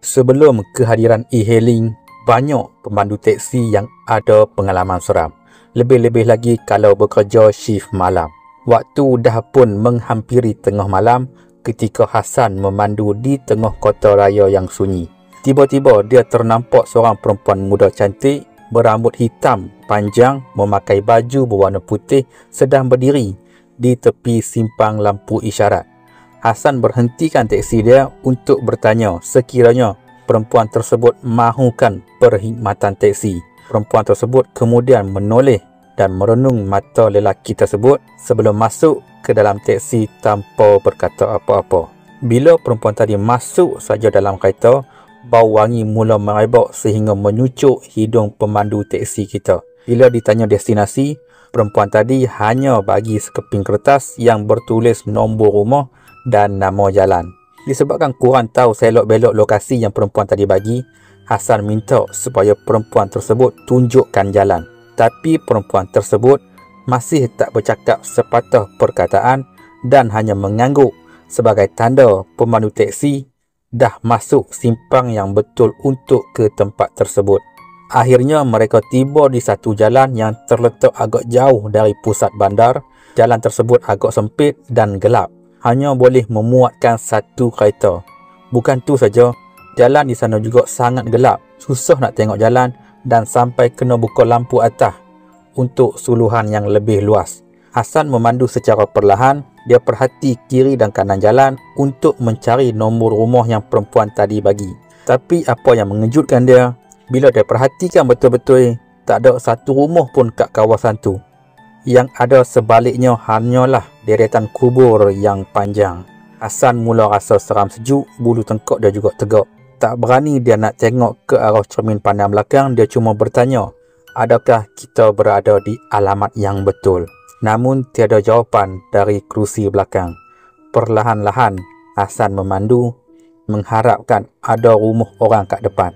Sebelum kehadiran e-hailing, banyak pemandu teksi yang ada pengalaman seram. Lebih-lebih lagi kalau bekerja shift malam. Waktu dah pun menghampiri tengah malam ketika Hasan memandu di tengah kota raya yang sunyi. Tiba-tiba dia ternampak seorang perempuan muda cantik berambut hitam panjang memakai baju berwarna putih sedang berdiri di tepi simpang lampu isyarat. Hasan berhentikan teksi dia untuk bertanya sekiranya perempuan tersebut mahukan perkhidmatan teksi. Perempuan tersebut kemudian menoleh dan merenung mata lelaki tersebut sebelum masuk ke dalam teksi tanpa berkata apa-apa. Bila perempuan tadi masuk saja dalam kereta, bau wangi mula merebak sehingga menyucuk hidung pemandu teksi kita. Bila ditanya destinasi, perempuan tadi hanya bagi sekeping kertas yang bertulis nombor rumah dan nama jalan. Disebabkan kurang tahu selok-belok lokasi yang perempuan tadi bagi, Hasan minta supaya perempuan tersebut tunjukkan jalan. Tapi perempuan tersebut masih tak bercakap sepatah perkataan dan hanya mengangguk sebagai tanda pemandu teksi dah masuk simpang yang betul untuk ke tempat tersebut. Akhirnya mereka tiba di satu jalan yang terletak agak jauh dari pusat bandar. Jalan tersebut agak sempit dan gelap. Hanya boleh memuatkan satu kereta. Bukan tu saja, jalan di sana juga sangat gelap. Susah nak tengok jalan dan sampai kena buka lampu atas untuk suluhan yang lebih luas. Hasan memandu secara perlahan. Dia perhati kiri dan kanan jalan untuk mencari nombor rumah yang perempuan tadi bagi. Tapi apa yang mengejutkan dia, bila dia perhatikan betul-betul, tak ada satu rumah pun kat kawasan tu. Yang ada sebaliknya hanyalah deretan kubur yang panjang. Hasan mula rasa seram sejuk, bulu tengkok dia juga tegak. Tak berani dia nak tengok ke arah cermin pandang belakang, dia cuma bertanya, adakah kita berada di alamat yang betul? Namun tiada jawapan dari kerusi belakang. Perlahan-lahan Hasan memandu, mengharapkan ada rumah orang kat depan.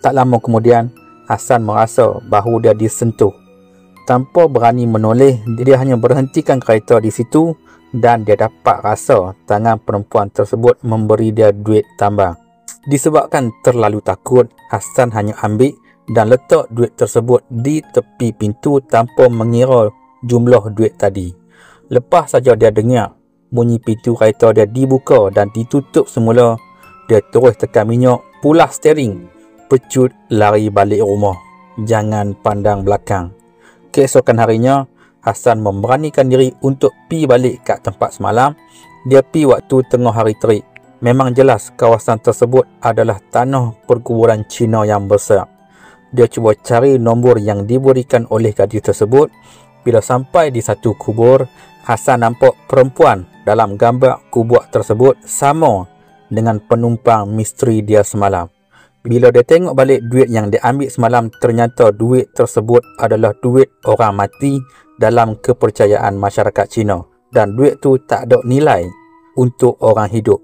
Tak lama kemudian, Hasan merasa bahu dia disentuh. Tanpa berani menoleh, dia hanya berhentikan kereta di situ dan dia dapat rasa tangan perempuan tersebut memberi dia duit tambah. Disebabkan terlalu takut, Hasan hanya ambil dan letak duit tersebut di tepi pintu tanpa mengira jumlah duit tadi. Lepas saja dia dengar bunyi pintu kereta dia dibuka dan ditutup semula, dia terus tekan minyak, pulas steering, pecut lari balik rumah. Jangan pandang belakang. Keesokan harinya, Hasan memberanikan diri untuk pi balik kat tempat semalam. Dia pi waktu tengah hari terik. Memang jelas kawasan tersebut adalah tanah perkuburan Cina yang besar. Dia cuba cari nombor yang diberikan oleh gadis tersebut. Bila sampai di satu kubur, Hasan nampak perempuan dalam gambar kubur tersebut sama dengan penumpang misteri dia semalam. Bila dia tengok balik duit yang dia ambil semalam, ternyata duit tersebut adalah duit orang mati dalam kepercayaan masyarakat Cina. Dan duit tu tak ada nilai untuk orang hidup.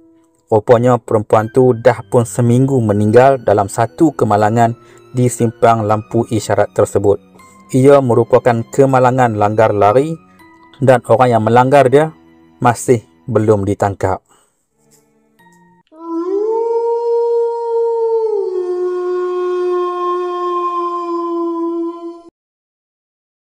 Rupanya perempuan tu dah pun seminggu meninggal dalam satu kemalangan di simpang lampu isyarat tersebut. Ia merupakan kemalangan langgar lari dan orang yang melanggar dia masih belum ditangkap.